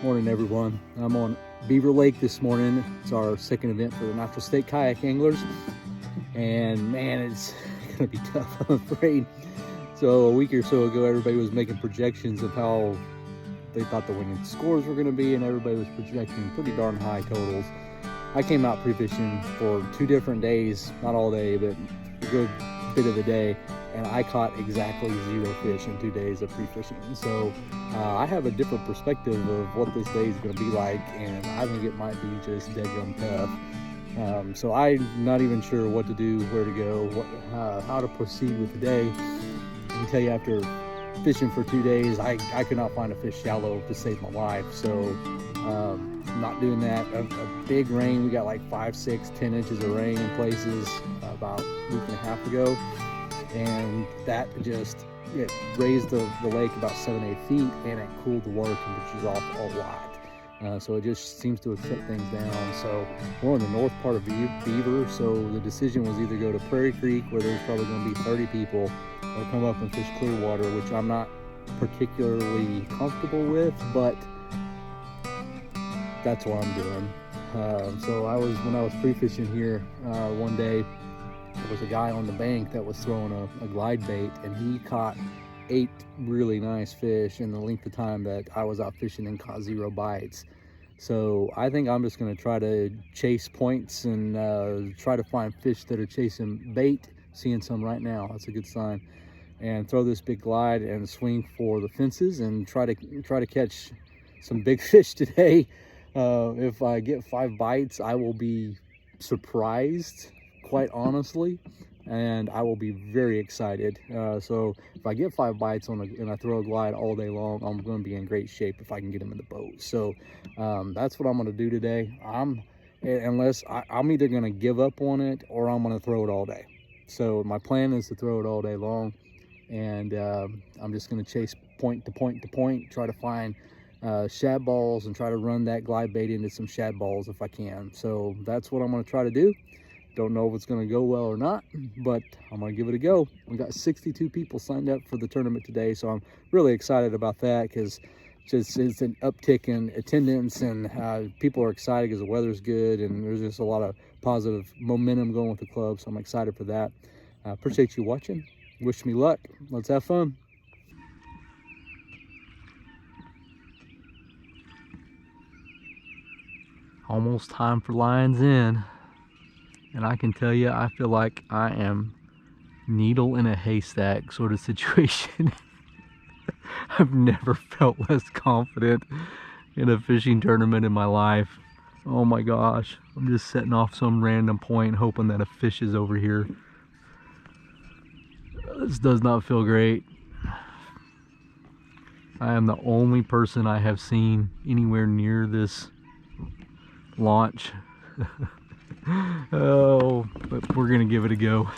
Morning everyone. I'm on Beaver Lake this morning. It's our second event for the Natural State Kayak Anglers. And man, it's gonna be tough, I'm afraid. So a week or so ago, everybody was making projections of how they thought the winning scores were gonna be, and everybody was projecting pretty darn high totals. I came out pre-fishing for 2 different days, not all day, but a good bit of the day, and I caught exactly 0 fish in 2 days of pre-fishing. So I have a different perspective of what this day is going to be like, and I think it might be just dead-gum tough. So I'm not even sure what to do, where to go, how to proceed with the day. I can tell you, after fishing for 2 days, I could not find a fish shallow to save my life. So not doing that. A big rain, we got like 5, 6, 10 inches of rain in places about a week and a half ago, and that just raised the lake about 7, 8 feet, and it cooled the water temperatures off a lot. So it just seems to have shut things down. So we're in the north part of Beaver, so the decision was either go to Prairie Creek, where there's probably going to be 30 people, or come up and fish Clearwater, which I'm not particularly comfortable with, but that's what I'm doing. So when I was pre-fishing here one day, there was a guy on the bank that was throwing a glide bait, and he caught 8 really nice fish in the length of time that I was out fishing, and caught 0 bites. So I think I'm just going to try to chase points and try to find fish that are chasing bait. Seeing some right now, that's a good sign. And throw this big glide and swing for the fences and try to catch some big fish today. If I get 5 bites, I will be surprised, quite honestly, and I will be very excited. So if I get 5 bites and I throw a glide all day long, I'm going to be in great shape if I can get them in the boat. So that's what I'm going to do today. I'm either going to give up on it, or I'm going to throw it all day. So my plan is to throw it all day long, and I'm just going to chase point to point to point, try to find shad balls, and try to run that glide bait into some shad balls if I can. So that's what I'm going to try to do. Don't know if it's going to go well or not, but I'm going to give it a go. We got 62 people signed up for the tournament today, so I'm really excited about that, because it's an uptick in attendance, and people are excited because the weather's good, and there's just a lot of positive momentum going with the club. So I'm excited for that. Appreciate you watching. Wish me luck. Let's have fun. Almost time for lines in, and I can tell you, I feel like I am needle in a haystack sort of situation. I've never felt less confident in a fishing tournament in my life. Oh my gosh, I'm just setting off some random point hoping that a fish is over here. This does not feel great. I am the only person I have seen anywhere near this launch. Oh, but we're gonna give it a go.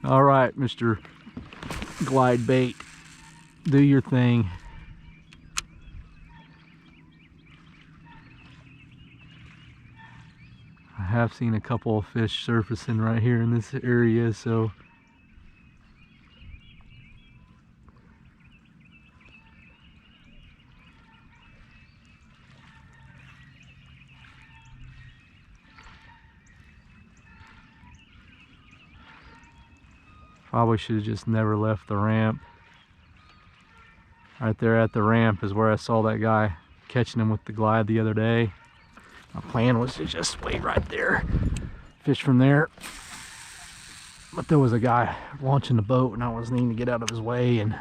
All right, Mr. Glide Bait, do your thing. I have seen a couple of fish surfacing right here in this area, so probably should have just never left the ramp. Right there at the ramp is where I saw that guy catching him with the glide the other day. My plan was to just wait right there, fish from there. But there was a guy launching the boat, and I was needing to get out of his way, and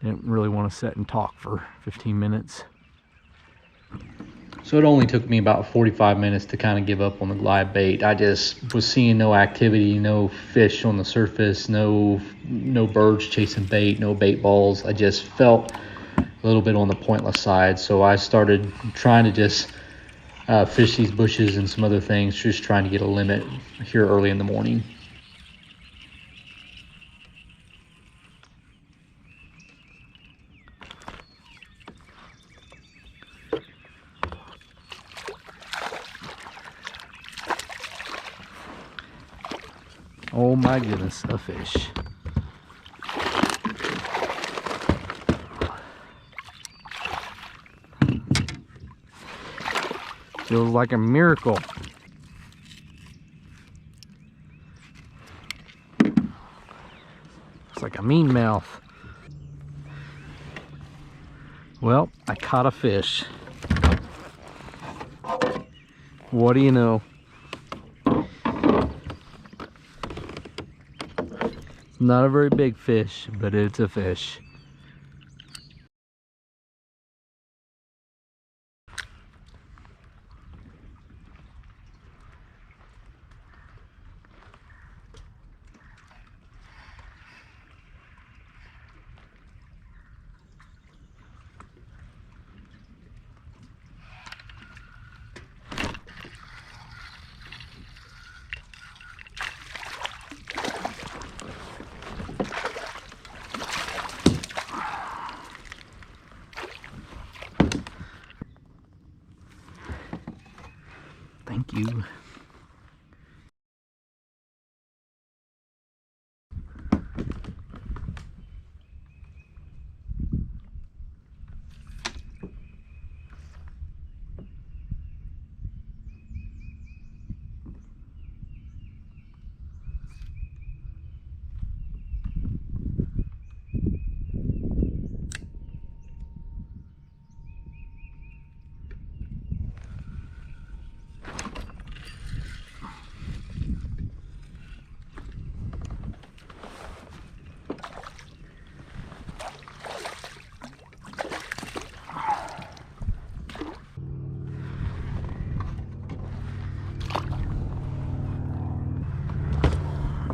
didn't really want to sit and talk for 15 minutes. So it only took me about 45 minutes to kind of give up on the glide bait. I just was seeing no activity, no fish on the surface, no birds chasing bait, no bait balls. I just felt a little bit on the pointless side. So I started trying to just fish these bushes and some other things, just trying to get a limit here early in the morning. Oh my goodness, a fish. Feels like a miracle. It's like a mean mouth. Well, I caught a fish. What do you know? Not a very big fish, but it's a fish. Thank you.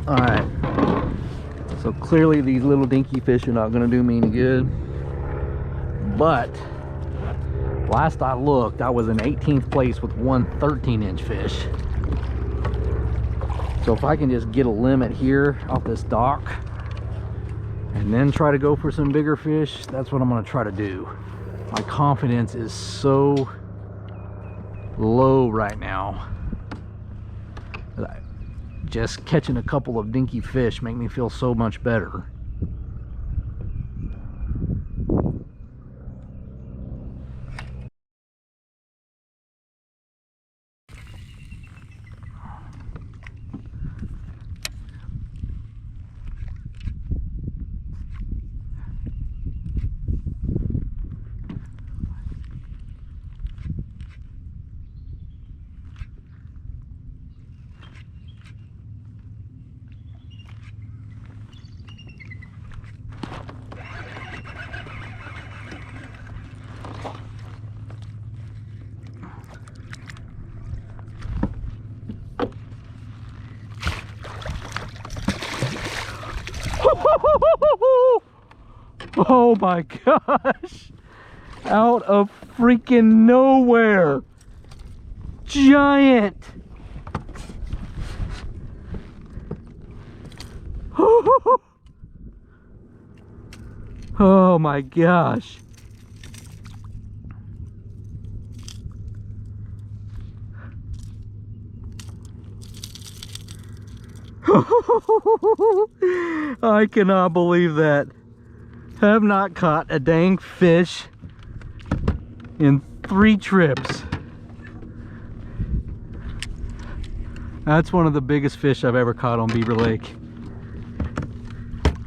All right, so clearly these little dinky fish are not going to do me any good, but last I looked I was in 18th place with one 13-inch fish. So if I can just get a limit here off this dock and then try to go for some bigger fish, that's what I'm going to try to do. My confidence is so low right now that just catching a couple of dinky fish make me feel so much better. Oh my gosh, out of freaking nowhere, giant. Oh my gosh. I cannot believe that. Have not caught a dang fish in 3 trips. That's one of the biggest fish I've ever caught on Beaver Lake.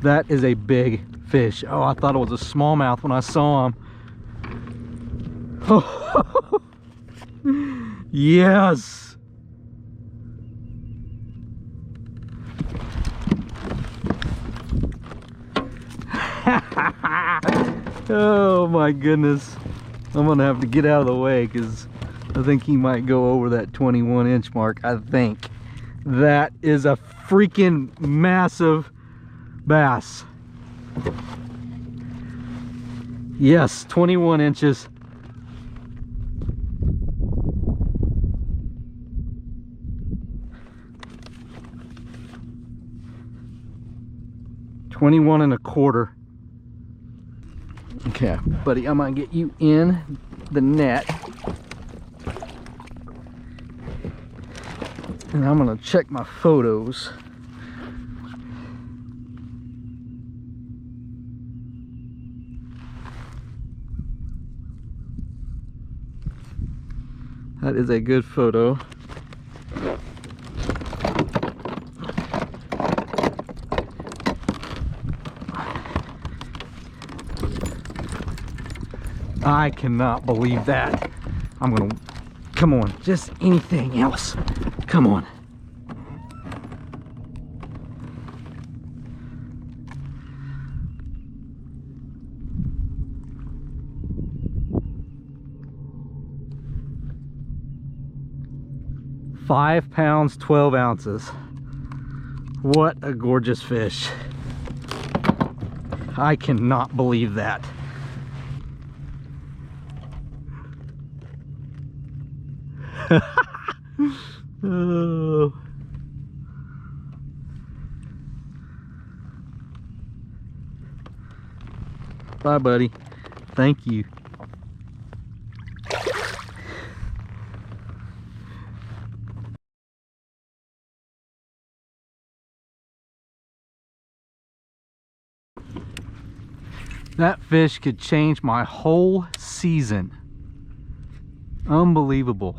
That is a big fish. Oh, I thought it was a smallmouth when I saw him. Oh, yes. Oh my goodness. I'm gonna have to get out of the way because I think he might go over that 21-inch mark. I think that is a freaking massive bass. Yes, 21 inches. $21.25. Okay, buddy, I'm gonna get you in the net. And I'm gonna check my photos. That is a good photo. I cannot believe that. I'm gonna, come on, just anything else. Come on. £5, 12 ounces. What a gorgeous fish. I cannot believe that. Oh. Bye, buddy. Thank you. That fish could change my whole season. Unbelievable.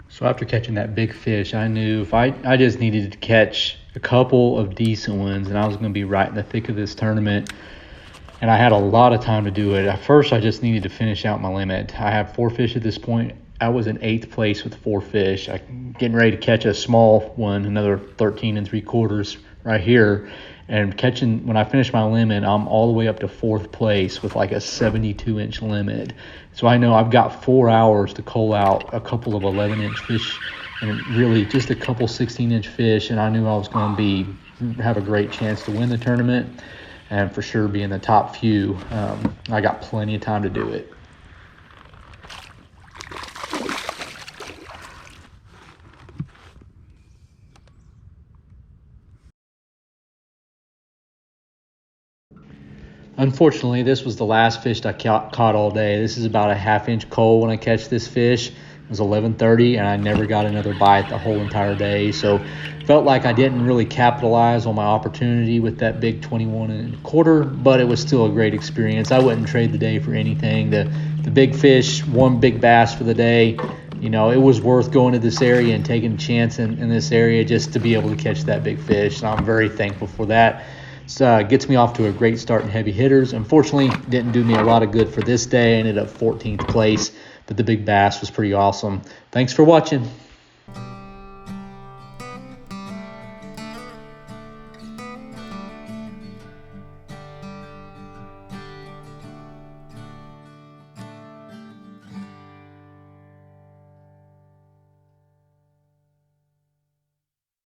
So after catching that big fish, I knew if I just needed to catch a couple of decent ones and I was going to be right in the thick of this tournament. And I had a lot of time to do it. At first, I just needed to finish out my limit. I have 4 fish at this point. I was in 8th place with 4 fish. I'm getting ready to catch a small one, another 13 3/4 right here. And catching, when I finish my limit, I'm all the way up to 4th place with like a 72-inch limit. So I know I've got 4 hours to cull out a couple of 11-inch fish and really just a couple 16-inch fish. And I knew I was going to have a great chance to win the tournament and for sure be in the top few. I got plenty of time to do it. Unfortunately, this was the last fish I caught all day. This is about a 1/2-inch cull when I catch this fish. It was 11:30 and I never got another bite the whole entire day. So felt like I didn't really capitalize on my opportunity with that big 21 1/4, but it was still a great experience. I wouldn't trade the day for anything. The big fish, one big bass for the day. You know, it was worth going to this area and taking a chance in this area just to be able to catch that big fish. And I'm very thankful for that. Gets me off to a great start in heavy hitters. Unfortunately, didn't do me a lot of good for this day. I ended up 14th place, but the big bass was pretty awesome. Thanks for watching.